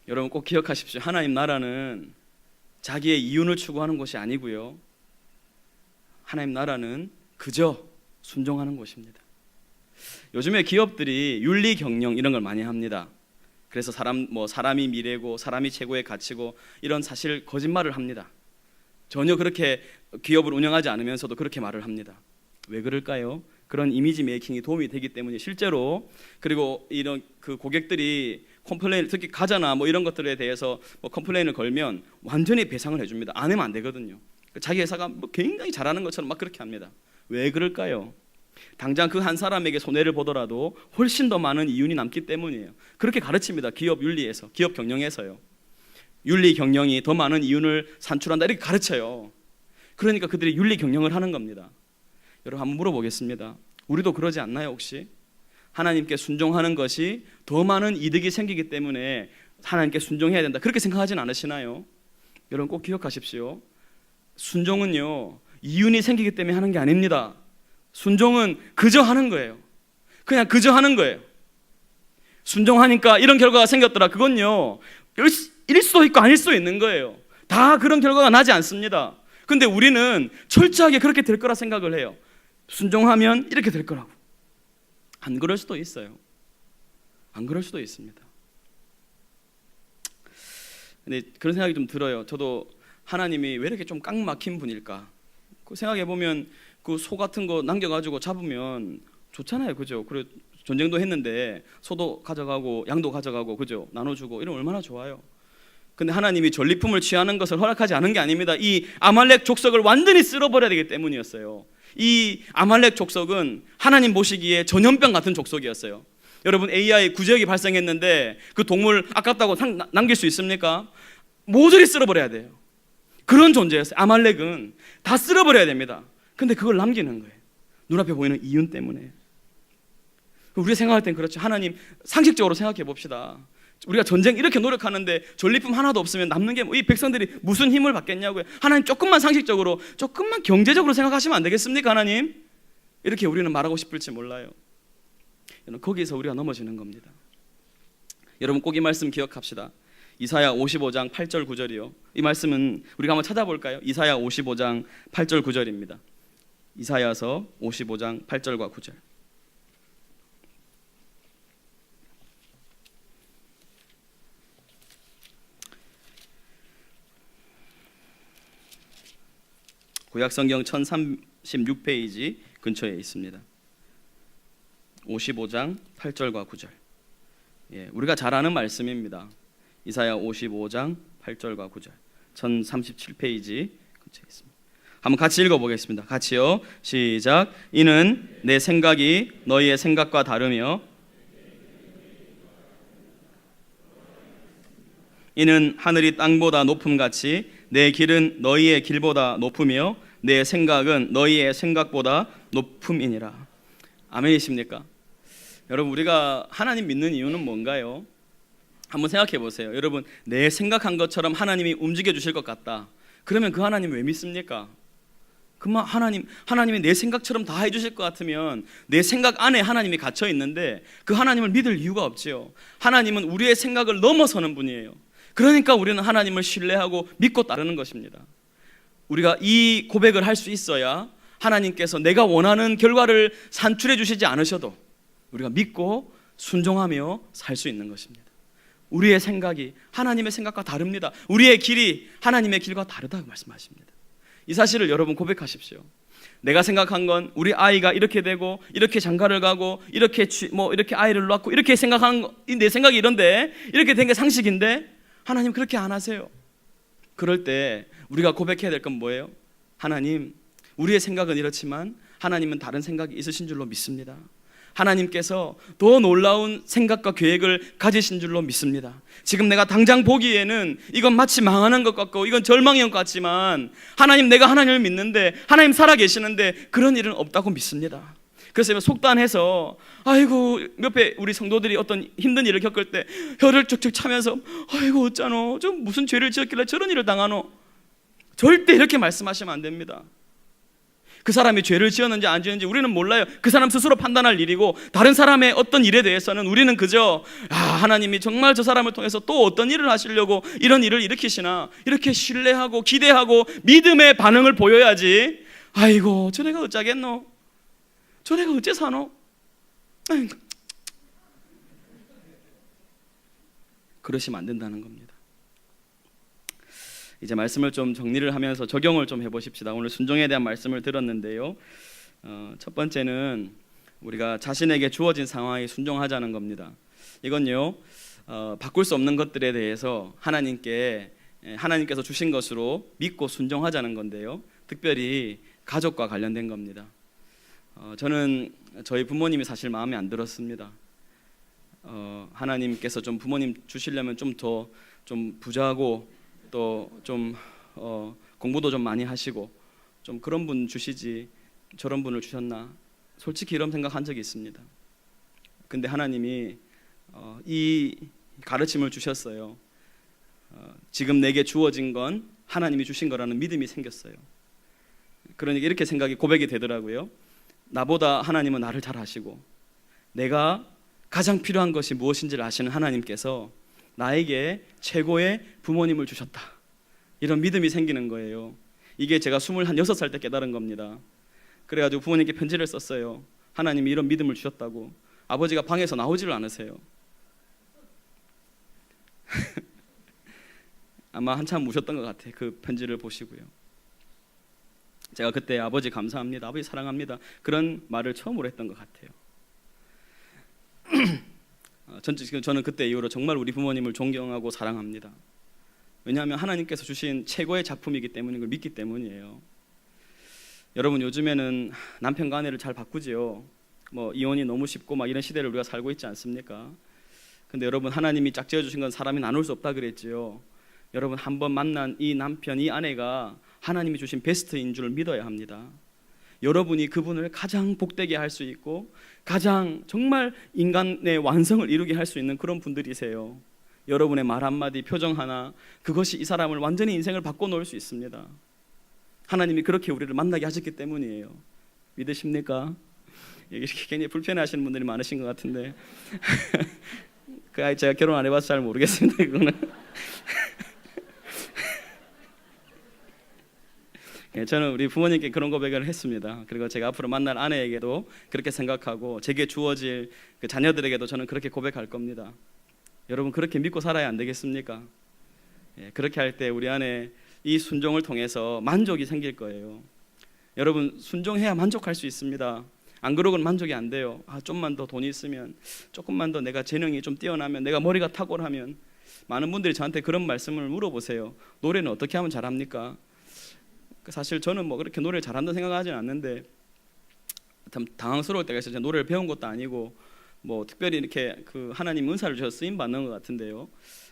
여러분 꼭 기억하십시오. 하나님 나라는 자기의 이윤을 추구하는 것이 아니고요. 하나님 나라는 그저 순종하는 것입니다. 요즘에 기업들이 윤리 경영 이런 걸 많이 합니다. 그래서 사람이 미래고 사람이 최고의 가치고 이런 사실 거짓말을 합니다. 전혀 그렇게 기업을 운영하지 않으면서도 그렇게 말을 합니다. 왜 그럴까요? 그런 이미지 메이킹이 도움이 되기 때문에 실제로. 그리고 이런 그 고객들이 컴플레인, 특히 가자나 이런 것들에 대해서 컴플레인을 걸면 완전히 배상을 해줍니다. 안 하면 안 되거든요. 자기 회사가 굉장히 잘하는 것처럼 막 그렇게 합니다. 왜 그럴까요? 당장 그 한 사람에게 손해를 보더라도 훨씬 더 많은 이윤이 남기 때문이에요. 그렇게 가르칩니다. 기업 윤리에서, 기업 경영에서요. 윤리 경영이 더 많은 이윤을 산출한다 이렇게 가르쳐요. 그러니까 그들이 윤리 경영을 하는 겁니다. 여러분 한번 물어보겠습니다. 우리도 그러지 않나요 혹시? 하나님께 순종하는 것이 더 많은 이득이 생기기 때문에 하나님께 순종해야 된다 그렇게 생각하진 않으시나요? 여러분 꼭 기억하십시오. 순종은요 이윤이 생기기 때문에 하는 게 아닙니다. 순종은 그저 하는 거예요. 그냥 그저 하는 거예요. 순종하니까 이런 결과가 생겼더라. 그건요 일 수도 있고 아닐 수도 있는 거예요. 다 그런 결과가 나지 않습니다. 근데 우리는 철저하게 그렇게 될 거라 생각을 해요. 순종하면 이렇게 될 거라고. 안 그럴 수도 있어요. 안 그럴 수도 있습니다. 근데 그런 생각이 좀 들어요. 저도 하나님이 왜 이렇게 좀 꽉 막힌 분일까? 그 생각해 보면 그 소 같은 거 남겨가지고 잡으면 좋잖아요, 그죠? 그리고 전쟁도 했는데 소도 가져가고 양도 가져가고, 그죠? 나눠주고 이러면 얼마나 좋아요. 근데 하나님이 전리품을 취하는 것을 허락하지 않은 게 아닙니다. 이 아말렉 족속을 완전히 쓸어버려야 되기 때문이었어요. 이 아말렉 족속은 하나님 보시기에 전염병 같은 족속이었어요. 여러분 AI 구제역이 발생했는데 그 동물 아깝다고 남길 수 있습니까? 모조리 쓸어버려야 돼요. 그런 존재였어요. 아말렉은 다 쓸어버려야 됩니다. 근데 그걸 남기는 거예요. 눈앞에 보이는 이윤 때문에. 우리가 생각할 땐 그렇죠. 하나님 상식적으로 생각해 봅시다. 우리가 전쟁 이렇게 노력하는데 전리품 하나도 없으면 남는 게 이 백성들이 무슨 힘을 받겠냐고요. 하나님 조금만 상식적으로, 조금만 경제적으로 생각하시면 안 되겠습니까? 하나님 이렇게 우리는 말하고 싶을지 몰라요. 거기에서 우리가 넘어지는 겁니다. 여러분 꼭 이 말씀 기억합시다. 이사야 55장 8절 9절이요. 이 말씀은 우리가 한번 찾아볼까요? 이사야 55장 8절 9절입니다. 이사야서 55장 8절과 9절. 구약성경 1036페이지 근처에 있습니다. 55장 8절과 9절. 우리가 잘 아는 말씀입니다. 이사야 55장 8절과 9절. 1037페이지 근처에 있습니다. 한번 같이 읽어보겠습니다. 같이요. 시작. 이는 내 생각이 너희의 생각과 다르며 이는 하늘이 땅보다 높음같이 내 길은 너희의 길보다 높으며 내 생각은 너희의 생각보다 높음이니라. 아멘이십니까? 여러분, 우리가 하나님 믿는 이유는 뭔가요? 한번 생각해 보세요. 여러분, 내 생각한 것처럼 하나님이 움직여 주실 것 같다. 그러면 그 하나님 왜 믿습니까? 그만 하나님이 내 생각처럼 다 해주실 것 같으면 내 생각 안에 하나님이 갇혀 있는데 그 하나님을 믿을 이유가 없지요. 하나님은 우리의 생각을 넘어서는 분이에요. 그러니까 우리는 하나님을 신뢰하고 믿고 따르는 것입니다. 우리가 이 고백을 할 수 있어야 하나님께서 내가 원하는 결과를 산출해 주시지 않으셔도 우리가 믿고 순종하며 살 수 있는 것입니다. 우리의 생각이 하나님의 생각과 다릅니다. 우리의 길이 하나님의 길과 다르다고 말씀하십니다. 이 사실을 여러분 고백하십시오. 내가 생각한 건 우리 아이가 이렇게 되고 이렇게 장가를 가고 이렇게 아이를 낳고 이렇게 생각한 내 생각이 이런데 이렇게 된 게 상식인데 하나님 그렇게 안 하세요. 그럴 때 우리가 고백해야 될 건 뭐예요? 하나님, 우리의 생각은 이렇지만 하나님은 다른 생각이 있으신 줄로 믿습니다. 하나님께서 더 놀라운 생각과 계획을 가지신 줄로 믿습니다. 지금 내가 당장 보기에는 이건 마치 망하는 것 같고 이건 절망인 것 같지만 하나님, 내가 하나님을 믿는데 하나님 살아계시는데 그런 일은 없다고 믿습니다. 그래서 속단해서 아이고, 옆에 우리 성도들이 어떤 힘든 일을 겪을 때 혀를 쭉쭉 차면서 아이고 어쩌노, 좀 무슨 죄를 지었길래 저런 일을 당하노, 절대 이렇게 말씀하시면 안 됩니다. 그 사람이 죄를 지었는지 안 지었는지 우리는 몰라요. 그 사람 스스로 판단할 일이고 다른 사람의 어떤 일에 대해서는 우리는 그저 하나님이 정말 저 사람을 통해서 또 어떤 일을 하시려고 이런 일을 일으키시나 이렇게 신뢰하고 기대하고 믿음의 반응을 보여야지 아이고 저래가 어쩌겠노, 저래가 어째 사노, 아이고. 그러시면 안 된다는 겁니다. 이제 말씀을 좀 정리를 하면서 적용을 좀 해보십시다. 오늘 순종에 대한 말씀을 들었는데요. 첫 번째는 우리가 자신에게 주어진 상황에 순종하자는 겁니다. 이건요, 바꿀 수 없는 것들에 대해서 하나님께서 주신 것으로 믿고 순종하자는 건데요. 특별히 가족과 관련된 겁니다. 저는 저희 부모님이 사실 마음에 안 들었습니다. 하나님께서 좀 부모님 주시려면 좀 더 좀 부자고 또 좀 공부도 좀 많이 하시고 좀 그런 분 주시지 저런 분을 주셨나, 솔직히 이런 생각한 적이 있습니다. 근데 하나님이 이 가르침을 주셨어요. 지금 내게 주어진 건 하나님이 주신 거라는 믿음이 생겼어요. 그러니까 이렇게 생각이 고백이 되더라고요. 나보다 하나님은 나를 잘 아시고 내가 가장 필요한 것이 무엇인지를 아시는 하나님께서 나에게 최고의 부모님을 주셨다, 이런 믿음이 생기는 거예요. 이게 제가 26살 때 깨달은 겁니다. 그래가지고 부모님께 편지를 썼어요. 하나님이 이런 믿음을 주셨다고. 아버지가 방에서 나오지를 않으세요. 아마 한참 우셨던 것 같아요. 그 편지를 보시고요. 제가 그때 아버지 감사합니다, 아버지 사랑합니다, 그런 말을 처음으로 했던 것 같아요. 저는 그때 이후로 정말 우리 부모님을 존경하고 사랑합니다. 왜냐하면 하나님께서 주신 최고의 작품이기 때문인 걸 믿기 때문이에요. 여러분, 요즘에는 남편과 아내를 잘 바꾸지요. 이혼이 너무 쉽고 막 이런 시대를 우리가 살고 있지 않습니까? 근데 여러분, 하나님이 짝지어 주신 건 사람이 나눌 수 없다 그랬지요. 여러분, 한번 만난 이 남편, 이 아내가 하나님이 주신 베스트인 줄 믿어야 합니다. 여러분이 그분을 가장 복되게 할 수 있고 가장 정말 인간의 완성을 이루게 할 수 있는 그런 분들이세요. 여러분의 말 한마디, 표정 하나, 그것이 이 사람을 완전히 인생을 바꿔놓을 수 있습니다. 하나님이 그렇게 우리를 만나게 하셨기 때문이에요. 믿으십니까? 이렇게 굉장히 불편해하시는 분들이 많으신 것 같은데 제가 결혼 안 해봐서 잘 모르겠습니다. 그거는. 저는 우리 부모님께 그런 고백을 했습니다. 그리고 제가 앞으로 만날 아내에게도 그렇게 생각하고 제게 주어질 그 자녀들에게도 저는 그렇게 고백할 겁니다. 여러분 그렇게 믿고 살아야 안 되겠습니까? 그렇게 할 때 우리 안에 이 순종을 통해서 만족이 생길 거예요. 여러분 순종해야 만족할 수 있습니다. 안 그러고는 만족이 안 돼요. 좀만 더 돈이 있으면, 조금만 더 내가 재능이 좀 뛰어나면, 내가 머리가 탁월하면. 많은 분들이 저한테 그런 말씀을 물어보세요. 노래는 어떻게 하면 잘합니까? 사실 저는 뭐 그렇게 노래를 잘한다는 생각하지는 않는데 참 당황스러울 때가 있어요. 제가 노래를 배운 것도 아니고 뭐 특별히 이렇게 그 하나님 은사를 주셔서 쓰임 받는 것 같은데요.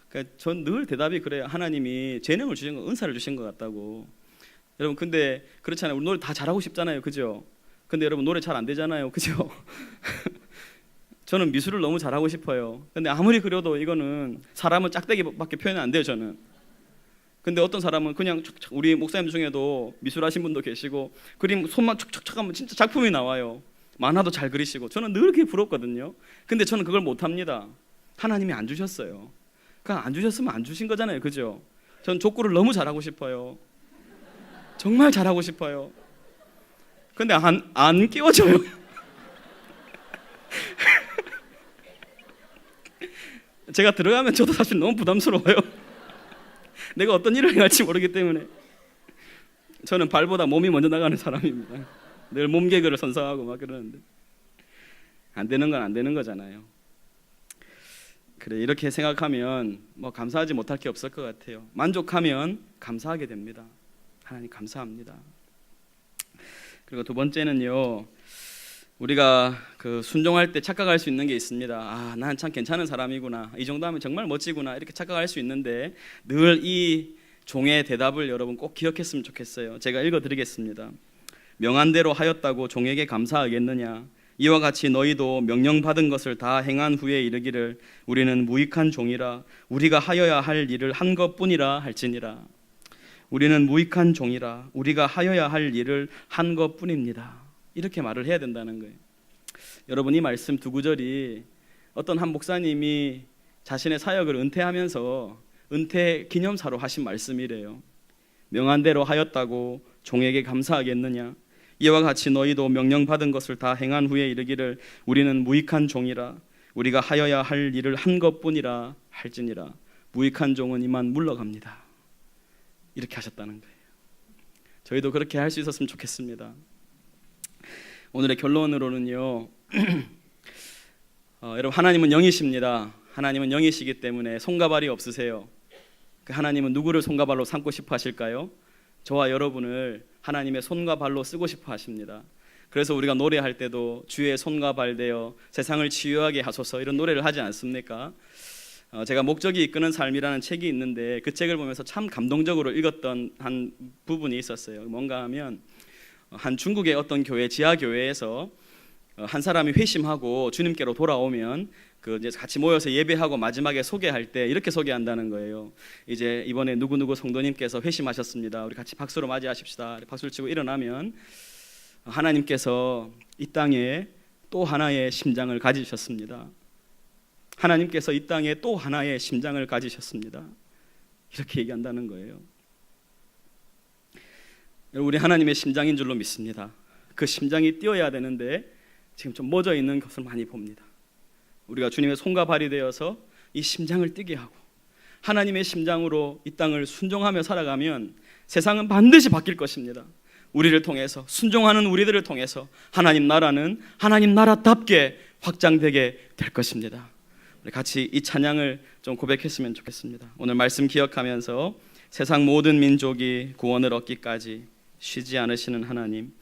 그러니까 전 늘 대답이 그래요. 하나님이 재능을 주신 거, 은사를 주신 것 같다고. 여러분 근데 그렇잖아요. 우리 노래 다 잘하고 싶잖아요, 그죠? 근데 여러분 노래 잘 안 되잖아요, 그죠? 저는 미술을 너무 잘하고 싶어요. 근데 아무리 그려도 이거는 사람은 짝대기밖에 표현이 안 돼요, 저는. 근데 어떤 사람은 그냥 우리 목사님 중에도 미술하신 분도 계시고 그림 손만 촉촉촉 하면 진짜 작품이 나와요. 만화도 잘 그리시고. 저는 늘 그게 부럽거든요. 근데 저는 그걸 못합니다. 하나님이 안 주셨어요. 그냥 안 주셨으면 안 주신 거잖아요, 그죠? 전 족구를 너무 잘하고 싶어요. 정말 잘하고 싶어요. 근데 안 끼워져요. 제가 들어가면 저도 사실 너무 부담스러워요. 내가 어떤 일을 할지 모르기 때문에. 저는 발보다 몸이 먼저 나가는 사람입니다. 늘 몸개그를 선사하고 막 그러는데 안 되는 건 안 되는 거잖아요. 그래, 이렇게 생각하면 뭐 감사하지 못할 게 없을 것 같아요. 만족하면 감사하게 됩니다. 하나님 감사합니다. 그리고 두 번째는요, 우리가 그 순종할 때 착각할 수 있는 게 있습니다. 난 참 괜찮은 사람이구나, 이 정도 하면 정말 멋지구나, 이렇게 착각할 수 있는데 늘 이 종의 대답을 여러분 꼭 기억했으면 좋겠어요. 제가 읽어드리겠습니다. 명한대로 하였다고 종에게 감사하겠느냐? 이와 같이 너희도 명령받은 것을 다 행한 후에 이르기를 우리는 무익한 종이라, 우리가 하여야 할 일을 한 것뿐이라 할지니라. 우리는 무익한 종이라, 우리가 하여야 할 일을 한 것뿐입니다. 이렇게 말을 해야 된다는 거예요. 여러분 이 말씀 두 구절이 어떤 한 목사님이 자신의 사역을 은퇴하면서 은퇴 기념사로 하신 말씀이래요. 명한대로 하였다고 종에게 감사하겠느냐? 이와 같이 너희도 명령받은 것을 다 행한 후에 이르기를 우리는 무익한 종이라, 우리가 하여야 할 일을 한 것뿐이라 할지니라. 무익한 종은 이만 물러갑니다. 이렇게 하셨다는 거예요. 저희도 그렇게 할 수 있었으면 좋겠습니다. 오늘의 결론으로는요, 여러분 하나님은 영이십니다. 하나님은 영이시기 때문에 손과 발이 없으세요. 그 하나님은 누구를 손과 발로 삼고 싶어 하실까요? 저와 여러분을 하나님의 손과 발로 쓰고 싶어 하십니다. 그래서 우리가 노래할 때도 주의 손과 발 되어 세상을 치유하게 하소서, 이런 노래를 하지 않습니까? 제가 목적이 이끄는 삶이라는 책이 있는데 그 책을 보면서 참 감동적으로 읽었던 한 부분이 있었어요. 뭔가 하면 한 중국의 어떤 교회, 지하 교회에서 한 사람이 회심하고 주님께로 돌아오면 그 이제 같이 모여서 예배하고 마지막에 소개할 때 이렇게 소개한다는 거예요. 이제 이번에 누구누구 성도님께서 회심하셨습니다. 우리 같이 박수로 맞이하십시다. 박수를 치고 일어나면 하나님께서 이 땅에 또 하나의 심장을 가지셨습니다. 하나님께서 이 땅에 또 하나의 심장을 가지셨습니다. 이렇게 얘기한다는 거예요. 우리 하나님의 심장인 줄로 믿습니다. 그 심장이 뛰어야 되는데 지금 좀 멎어 있는 것을 많이 봅니다. 우리가 주님의 손과 발이 되어서 이 심장을 뛰게 하고 하나님의 심장으로 이 땅을 순종하며 살아가면 세상은 반드시 바뀔 것입니다. 우리를 통해서, 순종하는 우리들을 통해서 하나님 나라는 하나님 나라답게 확장되게 될 것입니다. 우리 같이 이 찬양을 좀 고백했으면 좋겠습니다. 오늘 말씀 기억하면서 세상 모든 민족이 구원을 얻기까지 쉬지 않으시는 하나님,